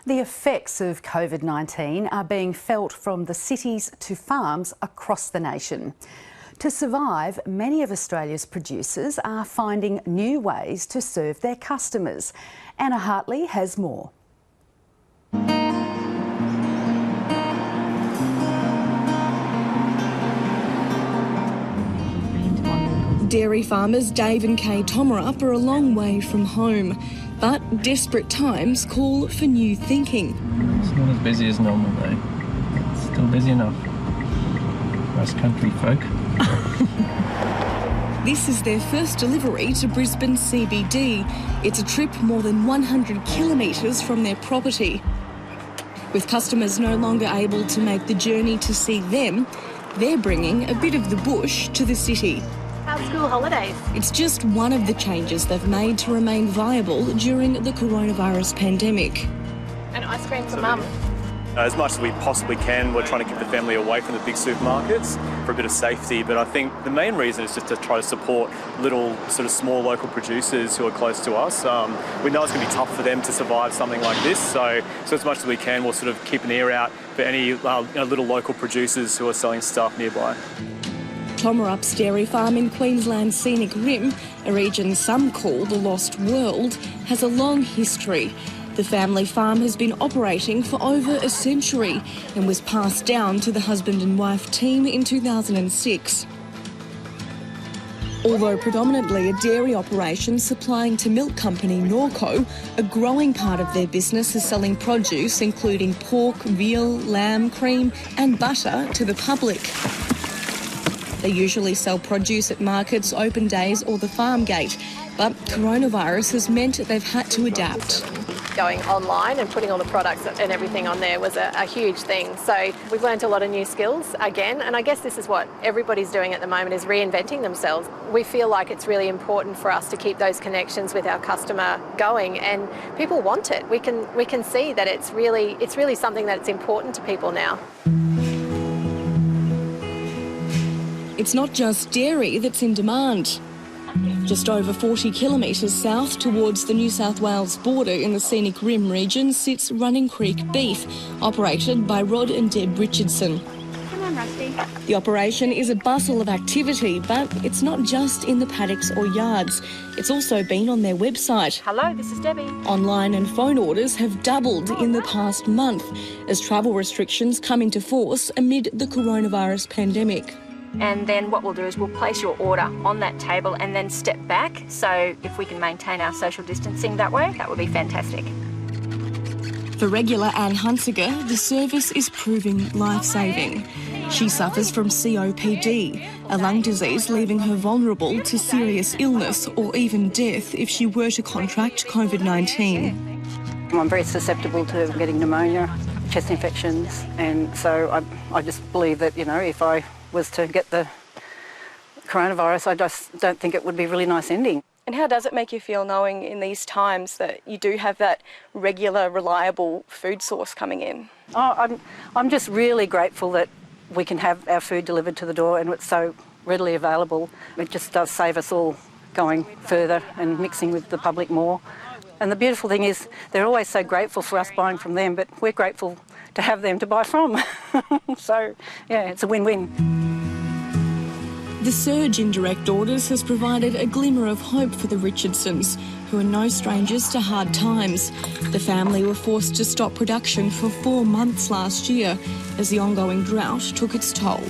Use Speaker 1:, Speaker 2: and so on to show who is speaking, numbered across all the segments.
Speaker 1: The effects of COVID-19 are being felt from the cities to farms across the nation. To survive, many of Australia's producers are finding new ways to serve their customers. Anna Hartley has more.
Speaker 2: Dairy farmers Dave and Kay Tomarup are a long way from home, but desperate times call for new thinking.
Speaker 3: It's not as busy as normal though. It's still busy enough for us country folk.
Speaker 2: This is their first delivery to Brisbane CBD. It's a trip more than 100 kilometres from their property. With customers no longer able to make the journey to see them, they're bringing a bit of the bush to the city.
Speaker 4: How's school holidays?
Speaker 2: It's just one of the changes they've made to remain viable during the coronavirus pandemic.
Speaker 4: An ice cream for Mum.
Speaker 5: As much as we possibly can, we're trying to keep the family away from the big supermarkets for a bit of safety. But I think the main reason is just to try to support little sort of small local producers who are close to us. We know it's going to be tough for them to survive something like this. So as much as we can, we'll sort of keep an ear out for any little local producers who are selling stuff nearby.
Speaker 2: Tomarup's dairy farm in Queensland's Scenic Rim, a region some call the Lost World, has a long history. The family farm has been operating for over a century and was passed down to the husband and wife team in 2006. Although predominantly a dairy operation supplying to milk company Norco, a growing part of their business is selling produce including pork, veal, lamb, cream and butter to the public. They usually sell produce at markets, open days or the farm gate, but coronavirus has meant they've had to adapt.
Speaker 4: Going online and putting all the products and everything on there was a huge thing. So we've learned a lot of new skills again, and I guess this is what everybody's doing at the moment, is reinventing themselves. We feel like it's really important for us to keep those connections with our customer going, and people want it. We can see that it's really something that's important to people now.
Speaker 2: It's not just dairy that's in demand. Just over 40 kilometres south towards the New South Wales border in the Scenic Rim region sits Running Creek Beef, operated by Rod and Deb Richardson.
Speaker 4: Come on, Rusty.
Speaker 2: The operation is a bustle of activity, but it's not just in the paddocks or yards. It's also been on their website.
Speaker 4: Hello, this is Debbie.
Speaker 2: Online and phone orders have doubled in the past month as travel restrictions come into force amid the coronavirus pandemic.
Speaker 6: And then what we'll do is we'll place your order on that table and then step back. So if we can maintain our social distancing that way, that would be fantastic.
Speaker 2: For regular Anne Hunsiger, the service is proving life-saving. She suffers from COPD, a lung disease leaving her vulnerable to serious illness or even death if she were to contract COVID-19.
Speaker 7: I'm very susceptible to getting pneumonia, chest infections, and so I just believe that, if I was to get the coronavirus, I just don't think it would be a really nice ending.
Speaker 8: And how does it make you feel knowing in these times that you do have that regular, reliable food source coming in?
Speaker 7: Oh, I'm just really grateful that we can have our food delivered to the door and it's so readily available. It just does save us all going further and mixing with the public more. And the beautiful thing is they're always so grateful for us buying from them, but we're grateful to have them to buy from. So, yeah, it's a win-win.
Speaker 2: The surge in direct orders has provided a glimmer of hope for the Richardsons, who are no strangers to hard times. The family were forced to stop production for 4 months last year as the ongoing drought took its toll.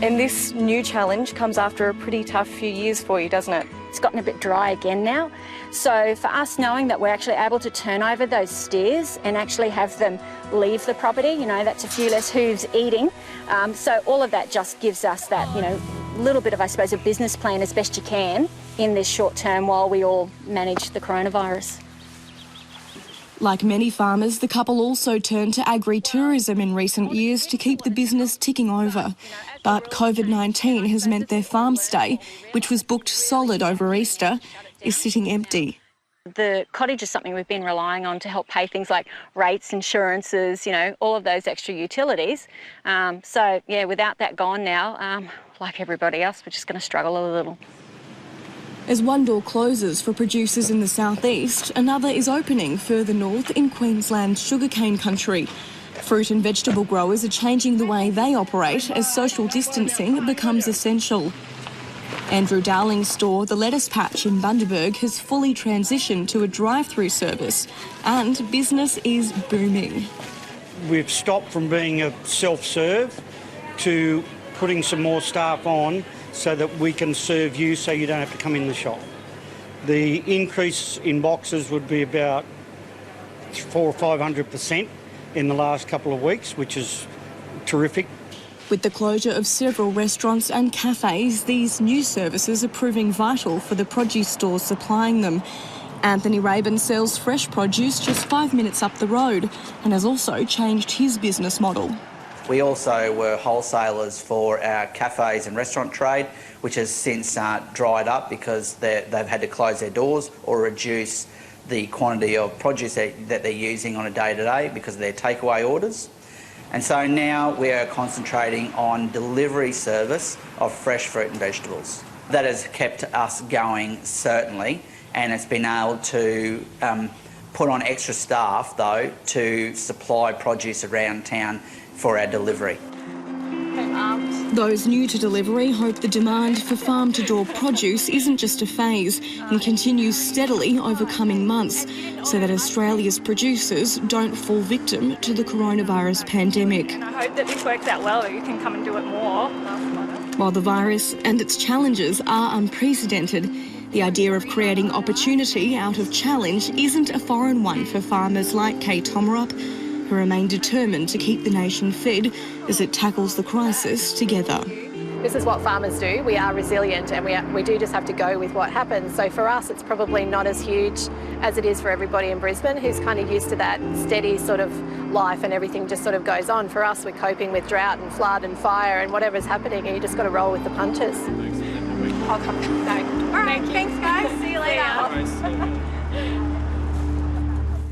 Speaker 8: And this new challenge comes after a pretty tough few years for you, doesn't it?
Speaker 6: It's gotten a bit dry again now. So for us, knowing that we're actually able to turn over those steers and actually have them leave the property, that's a few less hooves eating. So all of that just gives us that, little bit of, I suppose, a business plan as best you can in this short term while we all manage the coronavirus.
Speaker 2: Like many farmers, the couple also turned to agri-tourism in recent years to keep the business ticking over. But COVID-19 has meant their farm stay, which was booked solid over Easter, is sitting empty.
Speaker 6: The cottage is something we've been relying on to help pay things like rates, insurances, all of those extra utilities. So, yeah, without that gone now, like everybody else, we're just going to struggle a little.
Speaker 2: As one door closes for producers in the southeast, another is opening further north in Queensland's sugarcane country. Fruit and vegetable growers are changing the way they operate as social distancing becomes essential. Andrew Darling's store, The Lettuce Patch in Bundaberg, has fully transitioned to a drive-through service and business is booming.
Speaker 9: We've stopped from being a self-serve to putting some more staff on so that we can serve you so you don't have to come in the shop. The increase in boxes would be about 400% or 500% in the last couple of weeks, which is terrific.
Speaker 2: With the closure of several restaurants and cafes, these new services are proving vital for the produce stores supplying them. Anthony Rabin sells fresh produce just 5 minutes up the road and has also changed his business model.
Speaker 10: We also were wholesalers for our cafes and restaurant trade, which has since dried up because they've had to close their doors or reduce the quantity of produce that they're using on a day-to-day because of their takeaway orders. And so now we are concentrating on delivery service of fresh fruit and vegetables. That has kept us going, certainly, and it's been able to put on extra staff, though, to supply produce around town for our delivery.
Speaker 2: Those new to delivery hope the demand for farm-to-door produce isn't just a phase and continues steadily over coming months so that Australia's producers don't fall victim to the coronavirus pandemic.
Speaker 11: And I hope that this works out well, that you can come and do it more.
Speaker 2: While the virus and its challenges are unprecedented, the idea of creating opportunity out of challenge isn't a foreign one for farmers like Kate Tomarup, who remain determined to keep the nation fed as it tackles the crisis together.
Speaker 4: This is what farmers do. We are resilient and we do just have to go with what happens. So for us, it's probably not as huge as it is for everybody in Brisbane who's kind of used to that steady sort of life and everything just sort of goes on. For us, we're coping with drought and flood and fire and whatever's happening, and you just got to roll with the punches.
Speaker 11: I'll come. No. All right, thanks guys.